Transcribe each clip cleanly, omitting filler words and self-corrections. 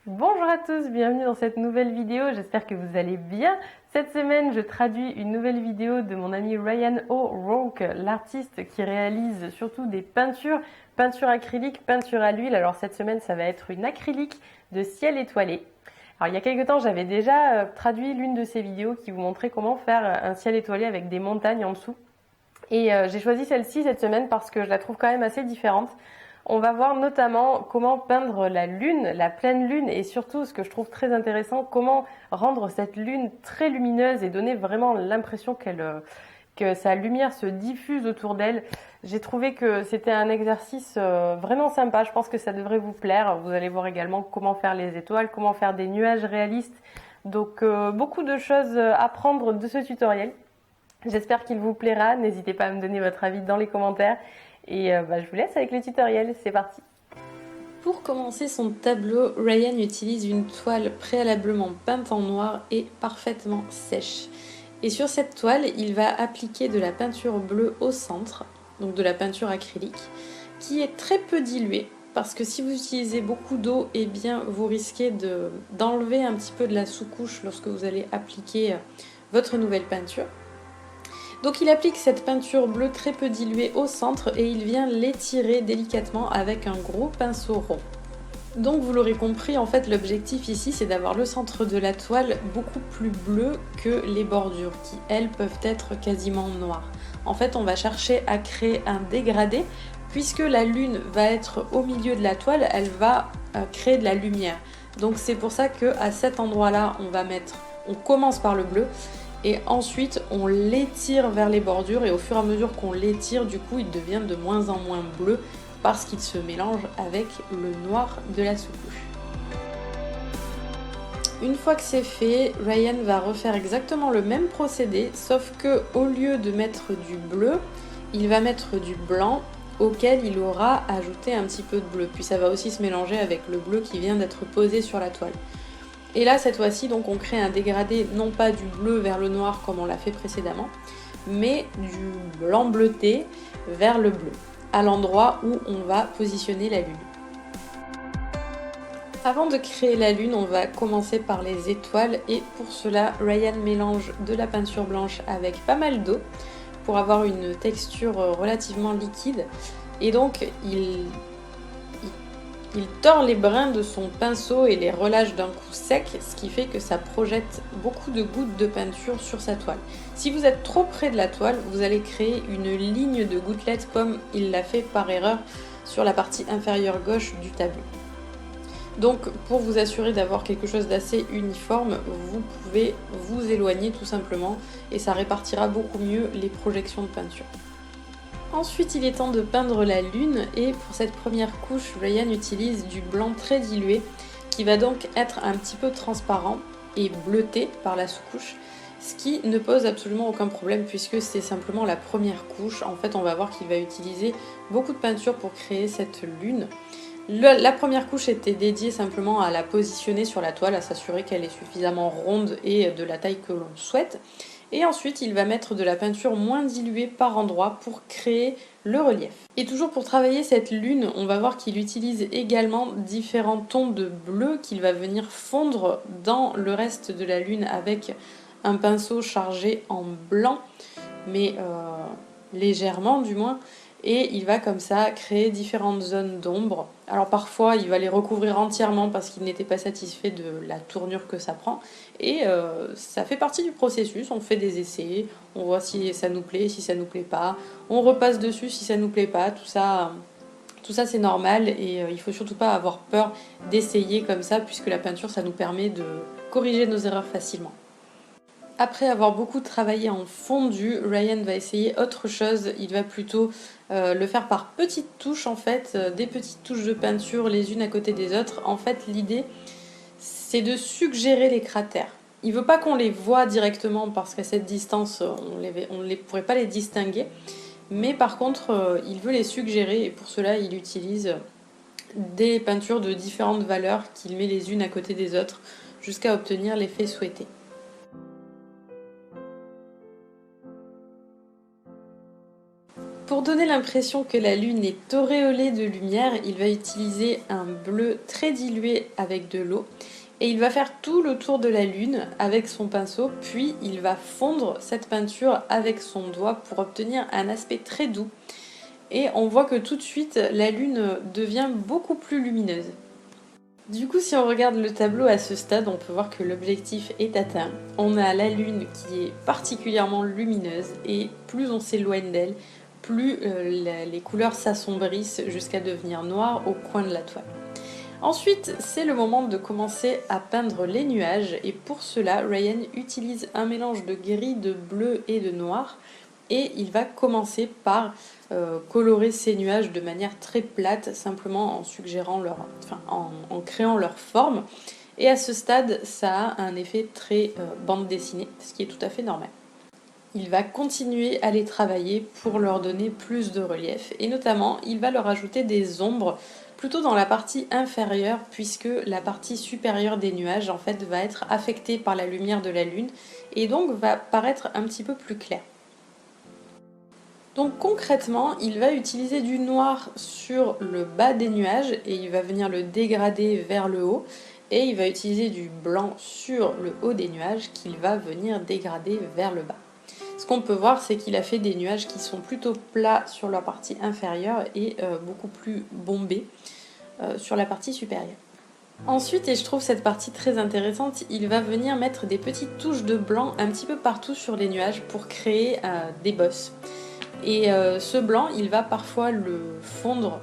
Bonjour à tous, bienvenue dans cette nouvelle vidéo, j'espère que vous allez bien. Cette semaine, je traduis une nouvelle vidéo de mon ami Ryan O'Rourke, l'artiste qui réalise surtout des peintures, peinture acrylique, peinture à l'huile. Alors cette semaine, ça va être une acrylique de ciel étoilé. Alors il y a quelques temps, j'avais déjà traduit l'une de ces vidéos qui vous montrait comment faire un ciel étoilé avec des montagnes en dessous. Et j'ai choisi celle-ci cette semaine parce que je la trouve quand même assez différente. On va voir notamment comment peindre la lune, la pleine lune, et surtout, ce que je trouve très intéressant, comment rendre cette lune très lumineuse et donner vraiment l'impression que sa lumière se diffuse autour d'elle. J'ai trouvé que c'était un exercice vraiment sympa, je pense que ça devrait vous plaire. Vous allez voir également comment faire les étoiles, comment faire des nuages réalistes. Donc beaucoup de choses à prendre de ce tutoriel. J'espère qu'il vous plaira, n'hésitez pas à me donner votre avis dans les commentaires. Et je vous laisse avec le tutoriel, c'est parti. Pour commencer son tableau, Ryan utilise une toile préalablement peinte en noir et parfaitement sèche. Et sur cette toile, il va appliquer de la peinture bleue au centre, donc de la peinture acrylique, qui est très peu diluée, parce que si vous utilisez beaucoup d'eau, eh bien vous risquez d'enlever un petit peu de la sous-couche lorsque vous allez appliquer votre nouvelle peinture. Donc il applique cette peinture bleue très peu diluée au centre et il vient l'étirer délicatement avec un gros pinceau rond. Donc vous l'aurez compris, en fait l'objectif ici c'est d'avoir le centre de la toile beaucoup plus bleu que les bordures qui elles peuvent être quasiment noires. En fait on va chercher à créer un dégradé puisque la lune va être au milieu de la toile, elle va créer de la lumière. Donc c'est pour ça qu'à cet endroit là on commence par le bleu. Et ensuite, on l'étire vers les bordures et au fur et à mesure qu'on l'étire, du coup, il devient de moins en moins bleu parce qu'il se mélange avec le noir de la sous-couche. Une fois que c'est fait, Ryan va refaire exactement le même procédé, sauf que au lieu de mettre du bleu, il va mettre du blanc auquel il aura ajouté un petit peu de bleu. Puis ça va aussi se mélanger avec le bleu qui vient d'être posé sur la toile. Et là, cette fois-ci, donc, on crée un dégradé, non pas du bleu vers le noir comme on l'a fait précédemment, mais du blanc bleuté vers le bleu, à l'endroit où on va positionner la lune. Avant de créer la lune, on va commencer par les étoiles et pour cela, Ryan mélange de la peinture blanche avec pas mal d'eau pour avoir une texture relativement liquide. Et donc, il tord les brins de son pinceau et les relâche d'un coup sec, ce qui fait que ça projette beaucoup de gouttes de peinture sur sa toile. Si vous êtes trop près de la toile, vous allez créer une ligne de gouttelettes comme il l'a fait par erreur sur la partie inférieure gauche du tableau. Donc pour vous assurer d'avoir quelque chose d'assez uniforme, vous pouvez vous éloigner tout simplement et ça répartira beaucoup mieux les projections de peinture. Ensuite, il est temps de peindre la lune et pour cette première couche, Ryan utilise du blanc très dilué qui va donc être un petit peu transparent et bleuté par la sous-couche, ce qui ne pose absolument aucun problème puisque c'est simplement la première couche. En fait, on va voir qu'il va utiliser beaucoup de peinture pour créer cette lune. La première couche était dédiée simplement à la positionner sur la toile, à s'assurer qu'elle est suffisamment ronde et de la taille que l'on souhaite. Et ensuite, il va mettre de la peinture moins diluée par endroit pour créer le relief. Et toujours pour travailler cette lune, on va voir qu'il utilise également différents tons de bleu qu'il va venir fondre dans le reste de la lune avec un pinceau chargé en blanc, mais légèrement du moins. Et il va comme ça créer différentes zones d'ombre. Alors parfois il va les recouvrir entièrement parce qu'il n'était pas satisfait de la tournure que ça prend. Et ça fait partie du processus, on fait des essais, on voit si ça nous plaît, si ça nous plaît pas. On repasse dessus si ça nous plaît pas, tout ça c'est normal et il faut surtout pas avoir peur d'essayer comme ça puisque la peinture ça nous permet de corriger nos erreurs facilement. Après avoir beaucoup travaillé en fondu, Ryan va essayer autre chose. Il va plutôt le faire par petites touches en fait, des petites touches de peinture les unes à côté des autres. En fait, l'idée, c'est de suggérer les cratères. Il veut pas qu'on les voit directement parce qu'à cette distance, on ne pourrait pas les distinguer. Mais par contre, il veut les suggérer et pour cela, il utilise des peintures de différentes valeurs qu'il met les unes à côté des autres jusqu'à obtenir l'effet souhaité. Pour donner l'impression que la lune est auréolée de lumière, il va utiliser un bleu très dilué avec de l'eau et il va faire tout le tour de la lune avec son pinceau, puis il va fondre cette peinture avec son doigt pour obtenir un aspect très doux. Et on voit que tout de suite la lune devient beaucoup plus lumineuse. Du coup, si on regarde le tableau à ce stade, on peut voir que l'objectif est atteint. On a la lune qui est particulièrement lumineuse et plus on s'éloigne d'elle, plus les couleurs s'assombrissent jusqu'à devenir noires au coin de la toile. Ensuite, c'est le moment de commencer à peindre les nuages et pour cela, Ryan utilise un mélange de gris, de bleu et de noir et il va commencer par colorer ces nuages de manière très plate, simplement en suggérant en créant leur forme. Et à ce stade, ça a un effet très bande dessinée, ce qui est tout à fait normal. Il va continuer à les travailler pour leur donner plus de relief et notamment il va leur ajouter des ombres plutôt dans la partie inférieure puisque la partie supérieure des nuages en fait va être affectée par la lumière de la lune et donc va paraître un petit peu plus clair. Donc concrètement, il va utiliser du noir sur le bas des nuages et il va venir le dégrader vers le haut et il va utiliser du blanc sur le haut des nuages qu'il va venir dégrader vers le bas. Ce qu'on peut voir, c'est qu'il a fait des nuages qui sont plutôt plats sur la partie inférieure et beaucoup plus bombés sur la partie supérieure. Ensuite, et je trouve cette partie très intéressante, il va venir mettre des petites touches de blanc un petit peu partout sur les nuages pour créer des bosses. Et ce blanc, il va parfois le fondre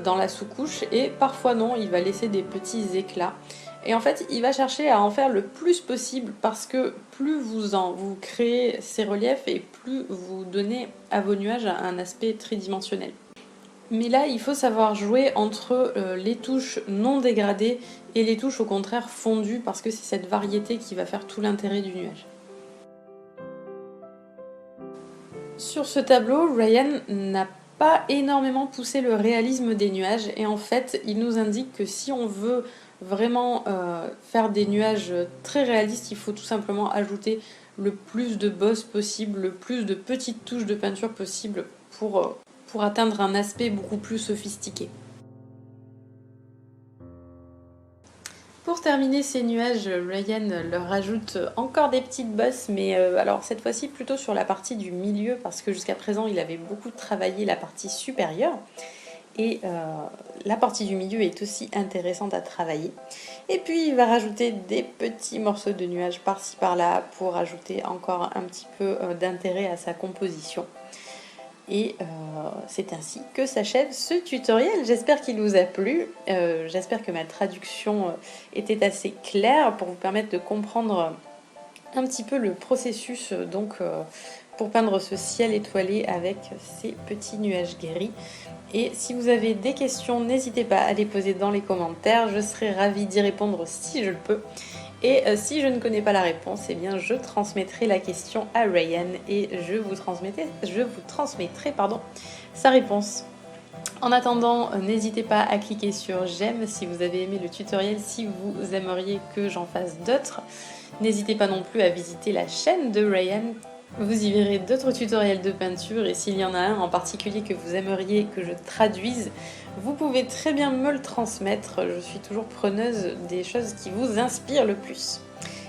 dans la sous-couche et parfois non, il va laisser des petits éclats. Et en fait, il va chercher à en faire le plus possible parce que plus vous créez ces reliefs et plus vous donnez à vos nuages un aspect tridimensionnel. Mais là, il faut savoir jouer entre les touches non dégradées et les touches au contraire fondues parce que c'est cette variété qui va faire tout l'intérêt du nuage. Sur ce tableau, Ryan n'a pas énormément poussé le réalisme des nuages et en fait, il nous indique que si on veut vraiment faire des nuages très réalistes, il faut tout simplement ajouter le plus de bosses possible, le plus de petites touches de peinture possible pour atteindre un aspect beaucoup plus sophistiqué. Pour terminer ces nuages, Ryan leur rajoute encore des petites bosses, mais alors cette fois-ci plutôt sur la partie du milieu parce que jusqu'à présent il avait beaucoup travaillé la partie supérieure. Et la partie du milieu est aussi intéressante à travailler. Et puis il va rajouter des petits morceaux de nuages par-ci par-là pour ajouter encore un petit peu d'intérêt à sa composition. Et c'est ainsi que s'achève ce tutoriel. J'espère qu'il vous a plu. J'espère que ma traduction était assez claire pour vous permettre de comprendre un petit peu le processus pour peindre ce ciel étoilé avec ces petits nuages gris. Et si vous avez des questions, n'hésitez pas à les poser dans les commentaires. Je serai ravie d'y répondre si je le peux. Et si je ne connais pas la réponse, eh bien je transmettrai la question à Ryan et je vous transmettrai sa réponse. En attendant, n'hésitez pas à cliquer sur j'aime si vous avez aimé le tutoriel, si vous aimeriez que j'en fasse d'autres. N'hésitez pas non plus à visiter la chaîne de Ryan. Vous y verrez d'autres tutoriels de peinture et s'il y en a un en particulier que vous aimeriez que je traduise, vous pouvez très bien me le transmettre. Je suis toujours preneuse des choses qui vous inspirent le plus.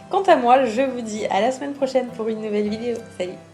Quant à moi, je vous dis à la semaine prochaine pour une nouvelle vidéo. Salut!